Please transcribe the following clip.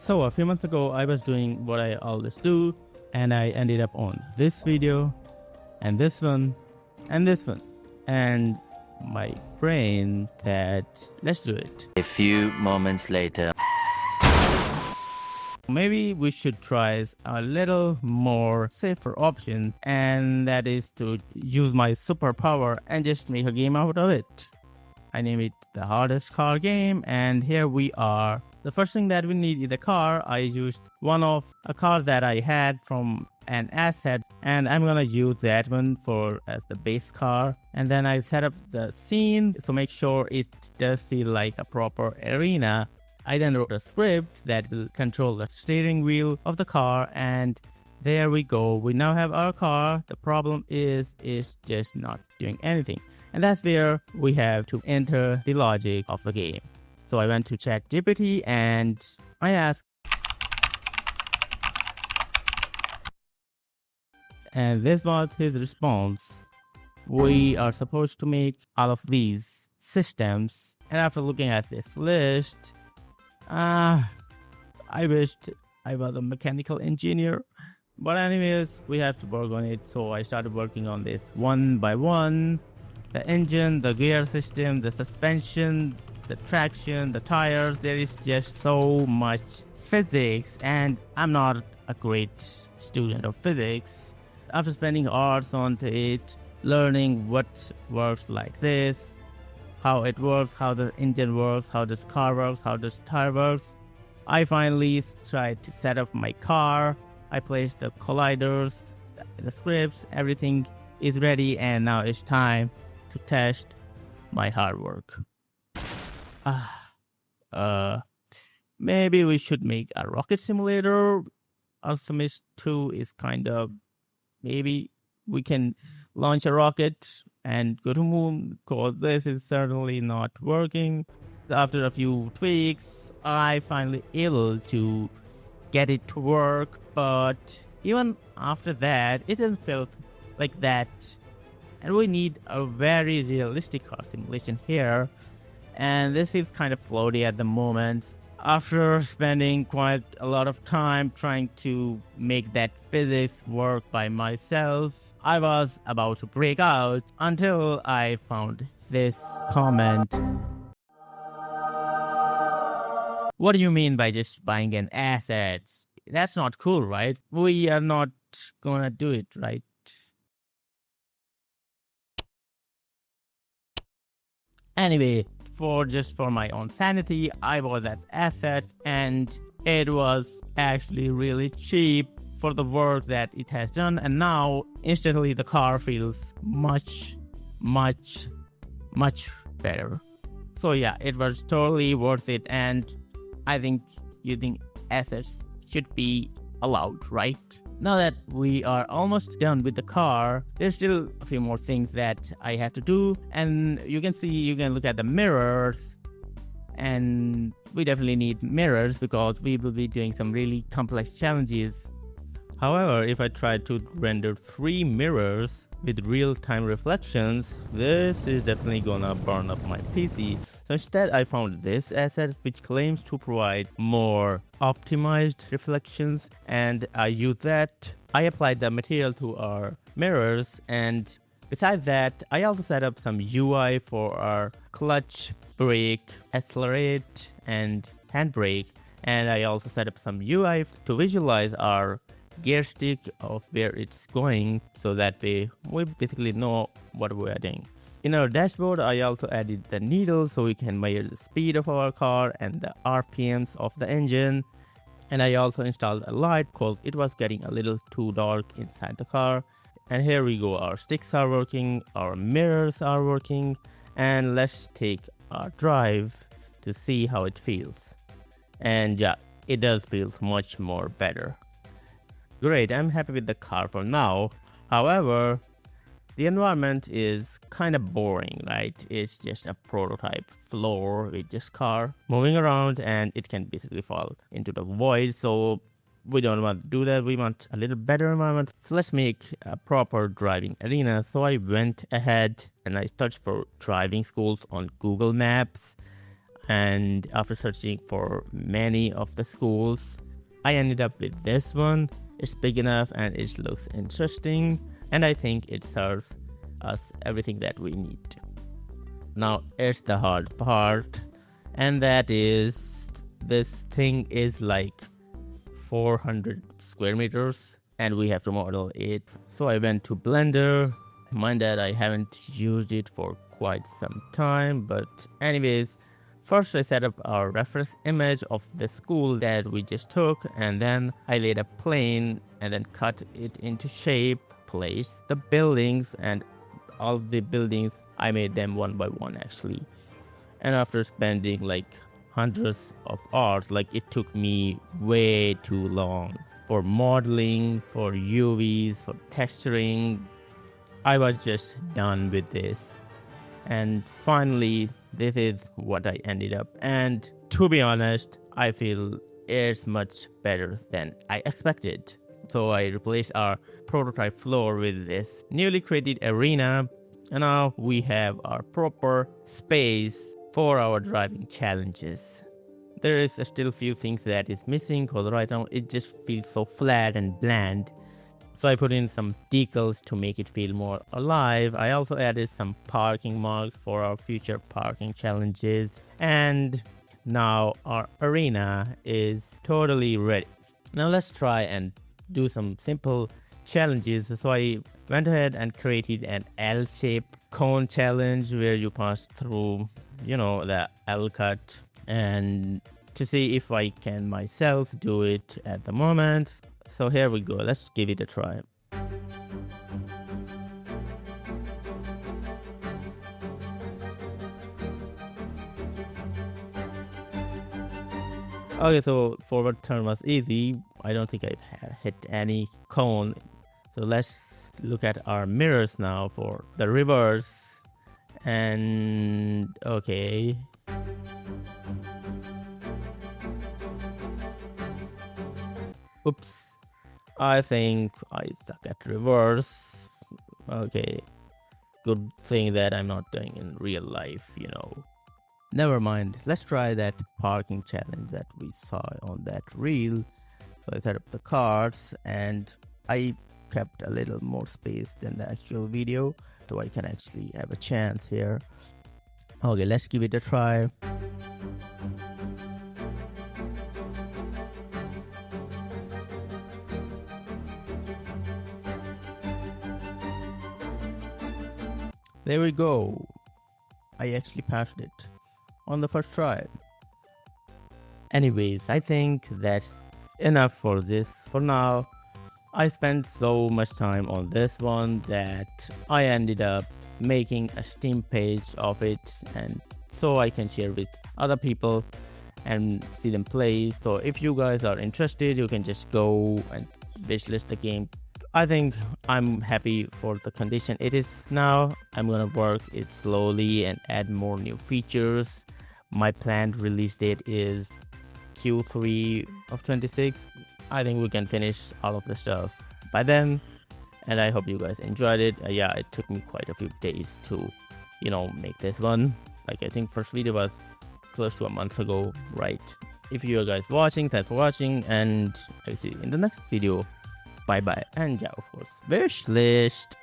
So a few months ago, I was doing what I always do, and I ended up on this video, and this one, and this one. And my brain said, let's do it. A few moments later. Maybe we should try a little more safer option, and that is to use my superpower and just make a game out of it. I name it the hardest car game, and here we are. The first thing that we need is a car. I used one of a car that I had from an asset, and I'm gonna use that one as the base car. And then I set up the scene to make sure it does feel like a proper arena. I then wrote a script that will control the steering wheel of the car, and there we go. We now have our car. The problem is it's just not doing anything. And that's where we have to enter the logic of the game. So I went to ChatGPT and I asked, and this was his response. We are supposed to make all of these systems, and after looking at this list, I wished I was a mechanical engineer. But anyways, we have to work on it. So I started working on this one by one. The engine, the gear system, the suspension, the traction, the tires. There is just so much physics, and I'm not a great student of physics. After spending hours on it, learning what works like this, how it works, how the engine works, how this car works, how this tire works, I finally tried to set up my car. I placed the colliders, the scripts, everything is ready, and now it's time to test my hard work. Maybe we should make a rocket simulator. Alchemist 2 is kind of, maybe we can launch a rocket and go to moon, because this is certainly not working. After a few tweaks, I finally able to get it to work, but even after that, it doesn't feel like that. And we need a very realistic car simulation here, and this is kind of floaty at the moment. After spending quite a lot of time trying to make that physics work by myself, I was about to break out until I found this comment. What do you mean by just buying an asset? That's not cool, right? We are not gonna do it, right? Anyway, for my own sanity, I bought that asset, and it was actually really cheap for the work that it has done, and now instantly the car feels much better. So yeah, it was totally worth it, and I think using assets should be allowed, right? Now that we are almost done with the car, there's still a few more things that I have to do, and you can look at the mirrors, and we definitely need mirrors because we will be doing some really complex challenges. However, if I try to render 3 mirrors with real-time reflections, this is definitely gonna burn up my PC. So instead, I found this asset which claims to provide more optimized reflections, and I used that. I applied the material to our mirrors, and besides that, I also set up some UI for our clutch, brake, accelerate, and handbrake. And I also set up some UI to visualize our gear stick of where it's going, so that way we basically know what we are doing. In our dashboard, I also added the needle so we can measure the speed of our car and the RPMs of the engine. And I also installed a light because it was getting a little too dark inside the car. And here we go, our sticks are working, our mirrors are working, and let's take our drive to see how it feels. And yeah, it does feel much more better. Great, I'm happy with the car for now. However, the environment is kind of boring, right? It's just a prototype floor with just car moving around, and it can basically fall into the void. So we don't want to do that. We want a little better environment. So let's make a proper driving arena. So I went ahead and I searched for driving schools on Google Maps. and after searching for many of the schools, I ended up with this one. It's big enough and it looks interesting, and I think it serves us everything that we need. Now it's the hard part, and that is this thing is like 400 square meters and we have to model it. So I went to Blender. Mind that I haven't used it for quite some time, but anyways, first I set up our reference image of the school that we just took, and then I laid a plane and then cut it into shape, placed the buildings, and all the buildings I made them one by one actually. And after spending like hundreds of hours, like it took me way too long for modeling, for UVs, for texturing, I was just done with this. And finally, this is what I ended up. And to be honest, I feel it's much better than I expected. So I replaced our prototype floor with this newly created arena. And now we have our proper space for our driving challenges. There is still few things that is missing because right now it just feels so flat and bland. So I put in some decals to make it feel more alive. I also added some parking marks for our future parking challenges. And now our arena is totally ready. Now let's try and do some simple challenges. So I went ahead and created an L-shaped cone challenge where you pass through, the L cut. And to see if I can myself do it at the moment. So here we go, let's give it a try. Okay, so forward turn was easy. I don't think I've hit any cone. So let's look at our mirrors now for the reverse. And okay. Oops. I think I suck at reverse. Okay. Good thing that I'm not doing in real life, Never mind. Let's try that parking challenge that we saw on that reel. So I set up the cards and I kept a little more space than the actual video, so I can actually have a chance here. Okay, let's give it a try. There we go. I actually passed it on the first try. Anyways, I think that's enough for this for now. I spent so much time on this one that I ended up making a Steam page of it, and so I can share with other people and see them play. So if you guys are interested, you can just go and wishlist the game. I think I'm happy for the condition it is now. I'm gonna work it slowly and add more new features. My planned release date is Q3 of 26. I think we can finish all of the stuff by then, and I hope you guys enjoyed it. Yeah, it took me quite a few days to make this one. Like, I think first video was close to a month ago, right? If you are guys watching, thanks for watching, and I'll see you in the next video. Bye bye, and yeah, of course, wishlist.